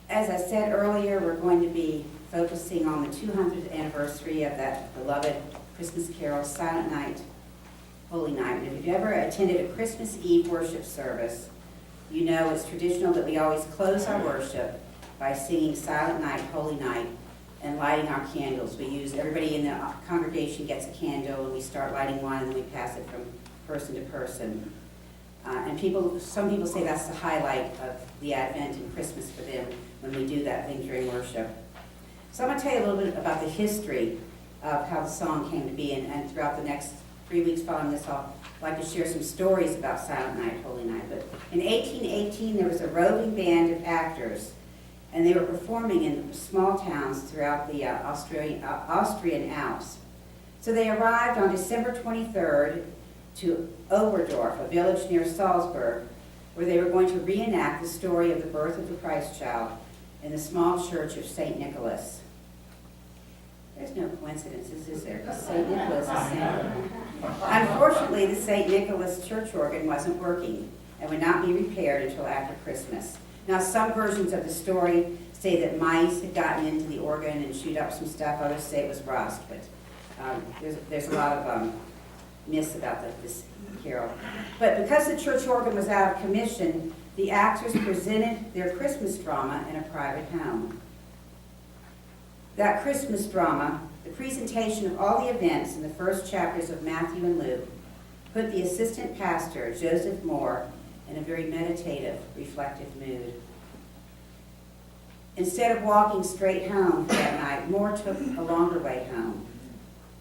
As I said earlier, we're going to be focusing on the 200th anniversary of that beloved Christmas carol, Silent Night, Holy Night. And if you've ever attended a Christmas Eve worship service, you know it's traditional that we always close our worship by singing Silent Night, Holy Night, and lighting our candles. Everybody in the congregation gets a candle, and we start lighting one, and then we pass it from person to person. And some people say that's the highlight of the Advent and Christmas for them when we do that thing during worship. So I'm going to tell you a little bit about the history of how the song came to be, and throughout the next 3 weeks following this, I'll like to share some stories about Silent Night, Holy Night. But in 1818, there was a roving band of actors, and they were performing in small towns throughout the Austrian Alps. So they arrived on December 23rd to Oberdorf, a village near Salzburg, where they were going to reenact the story of the birth of the Christ child in the small church of St. Nicholas. There's no coincidences, is there? Because St. Nicholas is Saint. Unfortunately, the St. Nicholas church organ wasn't working and would not be repaired until after Christmas. Now, some versions of the story say that mice had gotten into the organ and chewed up some stuff. Others say it was rust, but there's a lot of myths about this carol. But because the church organ was out of commission, the actors presented their Christmas drama in a private home. That Christmas drama, the presentation of all the events in the first chapters of Matthew and Luke, put the assistant pastor, Joseph Moore, in a very meditative, reflective mood. Instead of walking straight home that night, Moore took a longer way home.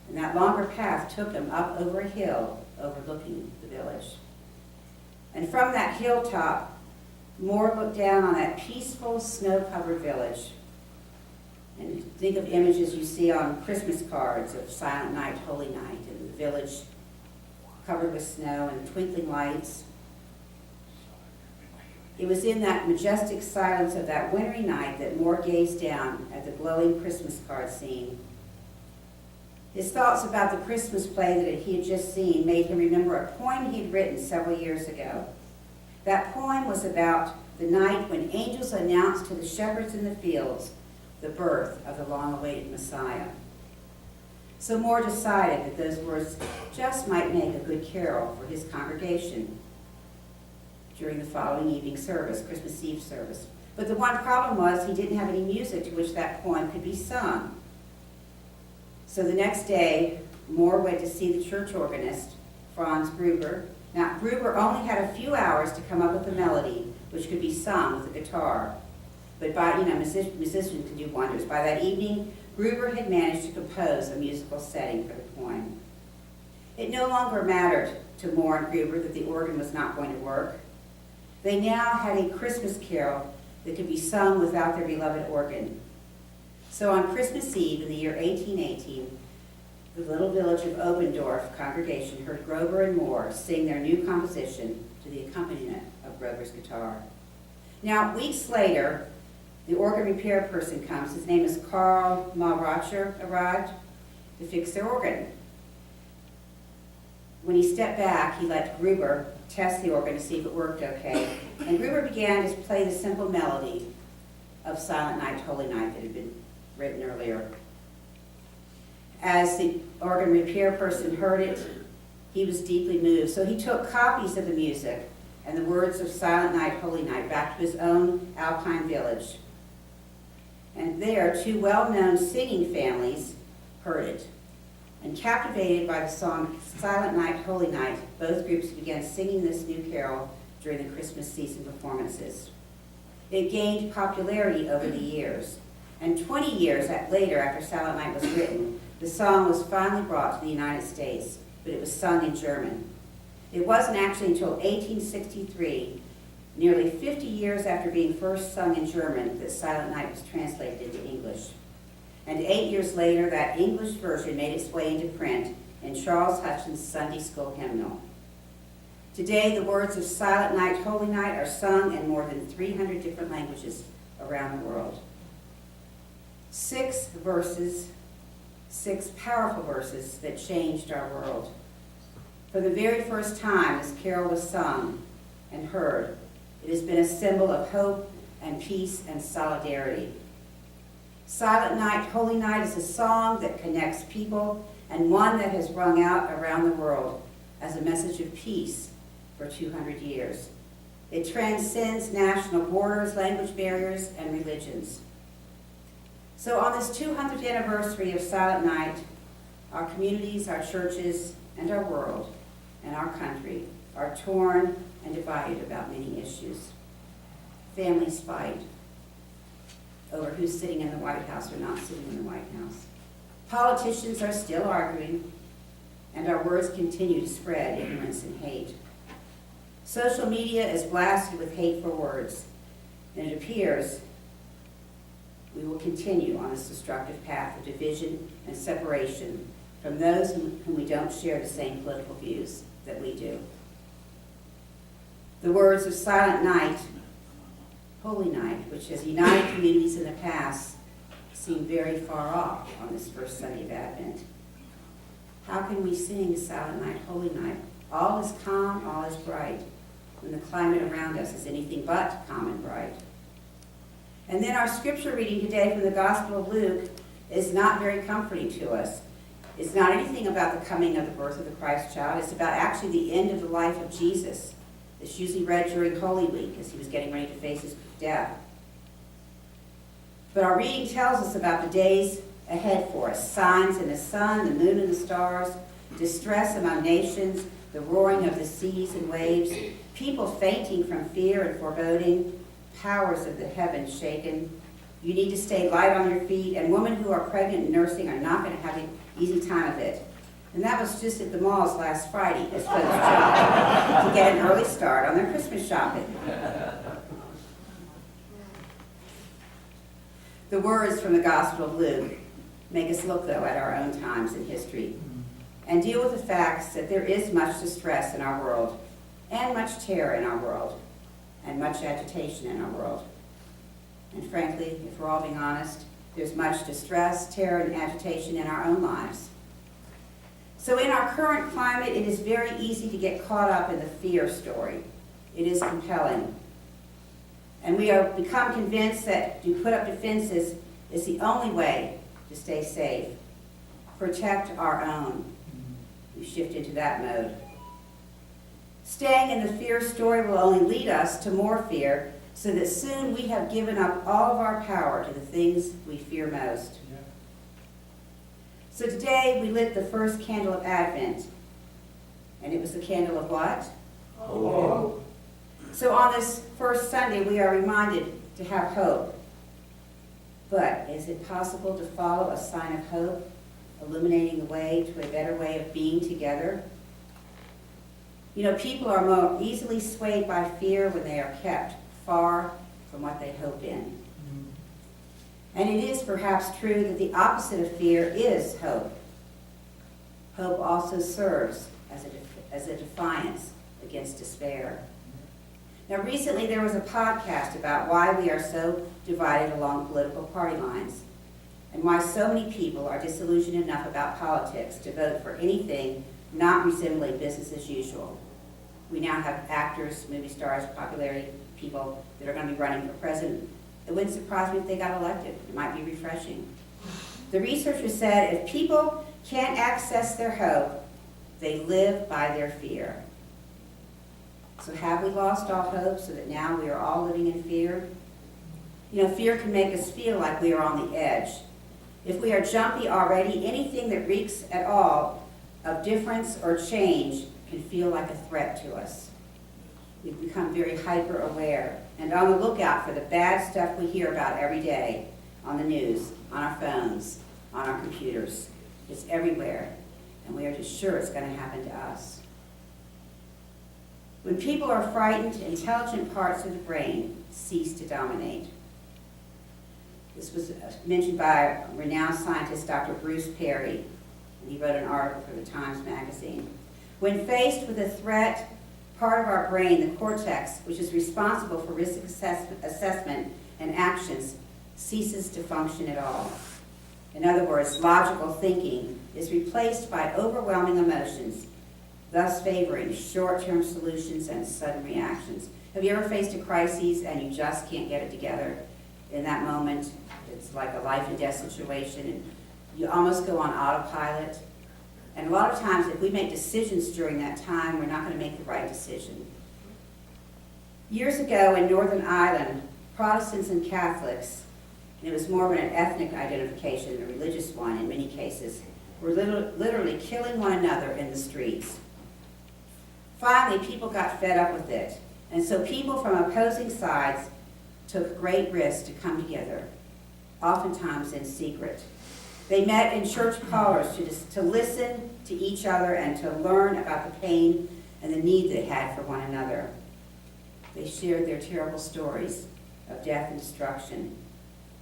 And that longer path took him up over a hill overlooking the village. And from that hilltop, Moore looked down on that peaceful, snow-covered village. And think of images you see on Christmas cards of Silent Night, Holy Night, and the village covered with snow and twinkling lights. It was in that majestic silence of that wintry night that Moore gazed down at the glowing Christmas card scene. His thoughts about the Christmas play that he had just seen made him remember a poem he had written several years ago. That poem was about the night when angels announced to the shepherds in the fields the birth of the long-awaited Messiah. So Moore decided that those words just might make a good carol for his congregation during the following evening service, Christmas Eve service. But the one problem was he didn't have any music to which that poem could be sung. So the next day, Moore went to see the church organist, Franz Gruber. Now, Gruber only had a few hours to come up with a melody which could be sung with a guitar. But musicians can do wonders. By that evening, Gruber had managed to compose a musical setting for the poem. It no longer mattered to Moore and Gruber that the organ was not going to work. They now had a Christmas carol that could be sung without their beloved organ. So on Christmas Eve in the year 1818, the little village of Obendorf congregation heard Gruber and Moore sing their new composition to the accompaniment of Gruber's guitar. Now, weeks later, the organ repair person comes. His name is Karl Maueracher, arrived to fix their organ. When he stepped back, he let Gruber test the organ to see if it worked okay. And Gruber began to play the simple melody of Silent Night, Holy Night that had been written earlier. As the organ repair person heard it, he was deeply moved. So he took copies of the music and the words of Silent Night, Holy Night back to his own Alpine village. And there, two well-known singing families heard it. And captivated by the song Silent Night, Holy Night, both groups began singing this new carol during the Christmas season performances. It gained popularity over the years. And 20 years later, after Silent Night was written, the song was finally brought to the United States, but it was sung in German. It wasn't actually until 1863, nearly 50 years after being first sung in German, that Silent Night was translated into English. And 8 years later, that English version made its way into print in Charles Hutchins' Sunday School hymnal. Today, the words of Silent Night, Holy Night are sung in more than 300 different languages around the world. 6 verses, 6 powerful verses that changed our world. For the very first time this carol was sung and heard, it has been a symbol of hope and peace and solidarity. Silent Night, Holy Night is a song that connects people and one that has rung out around the world as a message of peace for 200 years. It transcends national borders, language barriers, and religions. So on this 200th anniversary of Silent Night, our communities, our churches, and our world, and our country are torn and divided about many issues. Families fight over who's sitting in the White House or not sitting in the White House. Politicians are still arguing, and our words continue to spread ignorance and hate. Social media is blasted with hateful words, and it appears we will continue on this destructive path of division and separation from those whom we don't share the same political views that we do. The words of Silent Night, Holy Night, which has united communities in the past, seem very far off on this first Sunday of Advent. How can we sing Silent Night, Holy Night? All is calm, all is bright, when the climate around us is anything but calm and bright. And then our scripture reading today from the Gospel of Luke is not very comforting to us. It's not anything about the coming of the birth of the Christ child. It's about actually the end of the life of Jesus. It's usually read during Holy Week as he was getting ready to face his death. But our reading tells us about the days ahead for us. Signs in the sun, the moon and the stars, distress among nations, the roaring of the seas and waves, people fainting from fear and foreboding, powers of the heavens shaken. You need to stay light on your feet, and women who are pregnant and nursing are not going to have an easy time of it. And that was just at the malls last Friday as folks tried to get an early start on their Christmas shopping. The words from the Gospel of Luke make us look, though, at our own times in history and deal with the facts that there is much distress in our world and much terror in our world and much agitation in our world. And frankly, if we're all being honest, there's much distress, terror, and agitation in our own lives. So in our current climate, it is very easy to get caught up in the fear story. It is compelling. And we have become convinced that to put up defenses is the only way to stay safe. Protect our own. We shift into that mode. Staying in the fear story will only lead us to more fear, so that soon we have given up all of our power to the things we fear most. Yeah. So today we lit the first candle of Advent, and it was the candle of what? Hope. So on this first Sunday we are reminded to have hope. But is it possible to follow a sign of hope, illuminating the way to a better way of being together? You know, people are more easily swayed by fear when they are kept far from what they hope in. And it is perhaps true that the opposite of fear is hope. Hope also serves as a defiance against despair. Now, recently there was a podcast about why we are so divided along political party lines and why so many people are disillusioned enough about politics to vote for anything not resembling business as usual. We now have actors, movie stars, popularity people that are going to be running for president. It wouldn't surprise me if they got elected. It might be refreshing. The researchers said if people can't access their hope, they live by their fear. So have we lost all hope so that now we are all living in fear? You know, fear can make us feel like we are on the edge. If we are jumpy already, anything that reeks at all of difference or change can feel like a threat to us. We've become very hyper-aware and on the lookout for the bad stuff we hear about every day on the news, on our phones, on our computers. It's everywhere, and we are just sure it's going to happen to us. When people are frightened, intelligent parts of the brain cease to dominate. This was mentioned by renowned scientist Dr. Bruce Perry, and he wrote an article for the Times Magazine. When faced with a threat, part of our brain, the cortex, which is responsible for risk assessment and actions, ceases to function at all. In other words, logical thinking is replaced by overwhelming emotions, thus favoring short-term solutions and sudden reactions. Have you ever faced a crisis and you just can't get it together in that moment? It's like a life and death situation, and you almost go on autopilot. And a lot of times, if we make decisions during that time, we're not going to make the right decision. Years ago in Northern Ireland, Protestants and Catholics, and it was more of an ethnic identification than a religious one in many cases, were literally killing one another in the streets. Finally, people got fed up with it, and so people from opposing sides took great risks to come together, oftentimes in secret. They met in church parlors to listen to each other and to learn about the pain and the need they had for one another. They shared their terrible stories of death and destruction,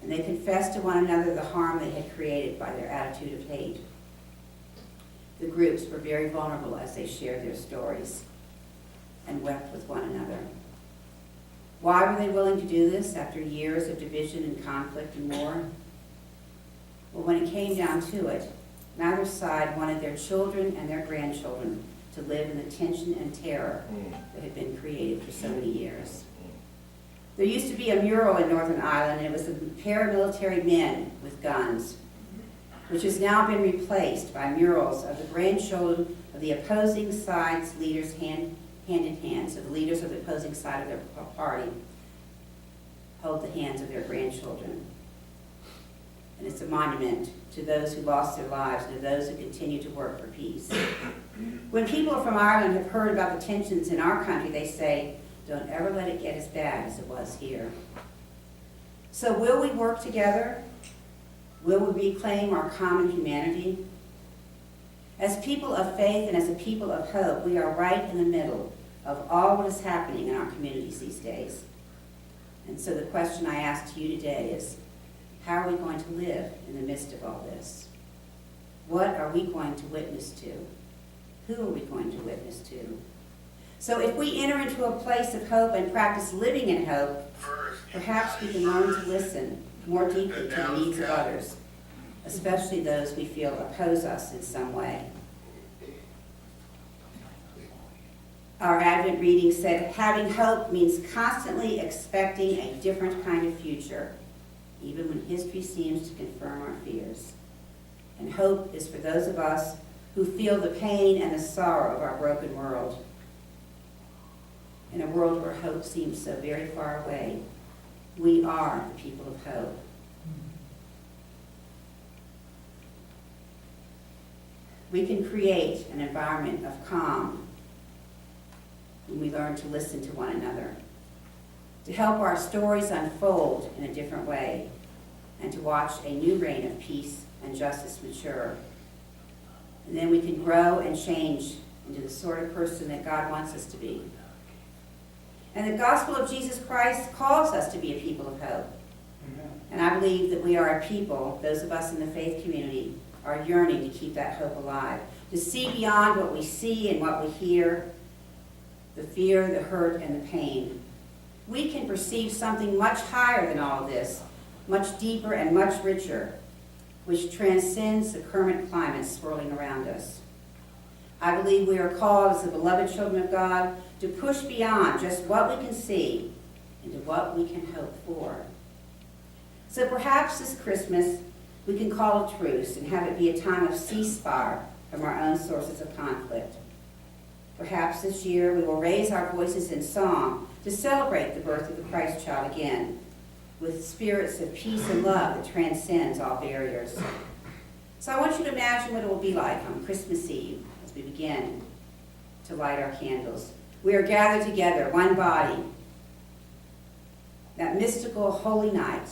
and they confessed to one another the harm they had created by their attitude of hate. The groups were very vulnerable as they shared their stories and wept with one another. Why were they willing to do this after years of division and conflict and war? Well, when it came down to it, neither side wanted their children and their grandchildren to live in the tension and terror that had been created for so many years. There used to be a mural in Northern Ireland, and it was of paramilitary men with guns, which has now been replaced by murals of the grandchildren of the opposing side's leaders hand in hand. So the leaders of the opposing side of their party hold the hands of their grandchildren. And it's a monument to those who lost their lives and to those who continue to work for peace. When people from Ireland have heard about the tensions in our country, they say, don't ever let it get as bad as it was here. So will we work together? Will we reclaim our common humanity? As people of faith and as a people of hope, we are right in the middle of all what is happening in our communities these days. And so the question I ask to you today is, how are we going to live in the midst of all this? What are we going to witness to? Who are we going to witness to? So if we enter into a place of hope and practice living in hope, perhaps we can learn to listen more deeply to the needs of others, especially those we feel oppose us in some way. Our Advent reading said, having hope means constantly expecting a different kind of future, even when history seems to confirm our fears. And hope is for those of us who feel the pain and the sorrow of our broken world. In a world where hope seems so very far away, we are the people of hope. We can create an environment of calm when we learn to listen to one another, to help our stories unfold in a different way, and to watch a new reign of peace and justice mature. And then we can grow and change into the sort of person that God wants us to be. And the gospel of Jesus Christ calls us to be a people of hope. And I believe that we are a people, those of us in the faith community, are yearning to keep that hope alive, to see beyond what we see and what we hear, the fear, the hurt, and the pain. We can perceive something much higher than all of this, much deeper and much richer, which transcends the current climate swirling around us. I believe we are called as the beloved children of God to push beyond just what we can see into what we can hope for. So perhaps this Christmas we can call a truce and have it be a time of ceasefire from our own sources of conflict. Perhaps this year we will raise our voices in song to celebrate the birth of the Christ child again, with spirits of peace and love that transcends all barriers. So I want you to imagine what it will be like on Christmas Eve as we begin to light our candles. We are gathered together, one body, that mystical holy night.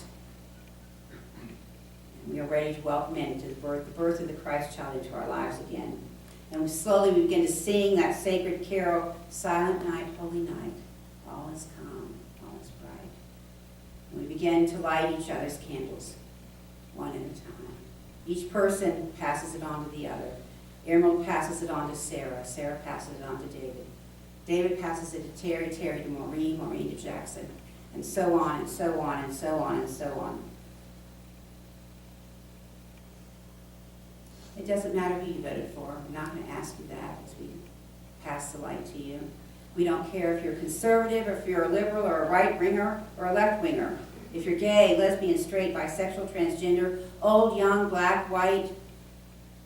And we are ready to welcome into the birth of the Christ child into our lives again. And we slowly begin to sing that sacred carol, Silent Night, Holy Night, all is calm, all is bright. And we begin to light each other's candles, one at a time. Each person passes it on to the other. Emerald passes it on to Sarah. Sarah passes it on to David. David passes it to Terry. Terry to Maureen. Maureen to Jackson. And so on, and so on, and so on, and so on. It doesn't matter who you voted for. I'm not going to ask you that as we pass the light to you. We don't care if you're conservative, or if you're a liberal, or a right-winger, or a left-winger. If you're gay, lesbian, straight, bisexual, transgender, old, young, black, white,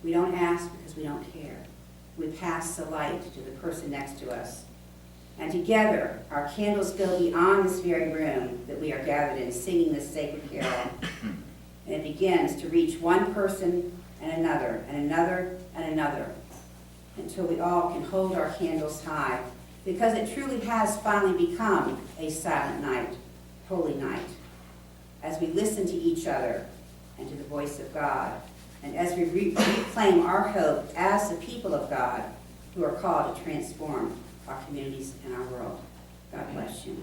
we don't ask because we don't care. We pass the light to the person next to us. And together, our candles go beyond this very room that we are gathered in, singing this sacred carol. And it begins to reach one person and another, and another, and another, until we all can hold our candles high, because it truly has finally become a silent night, holy night, as we listen to each other and to the voice of God, and as we reclaim our hope as the people of God who are called to transform our communities and our world. God bless you.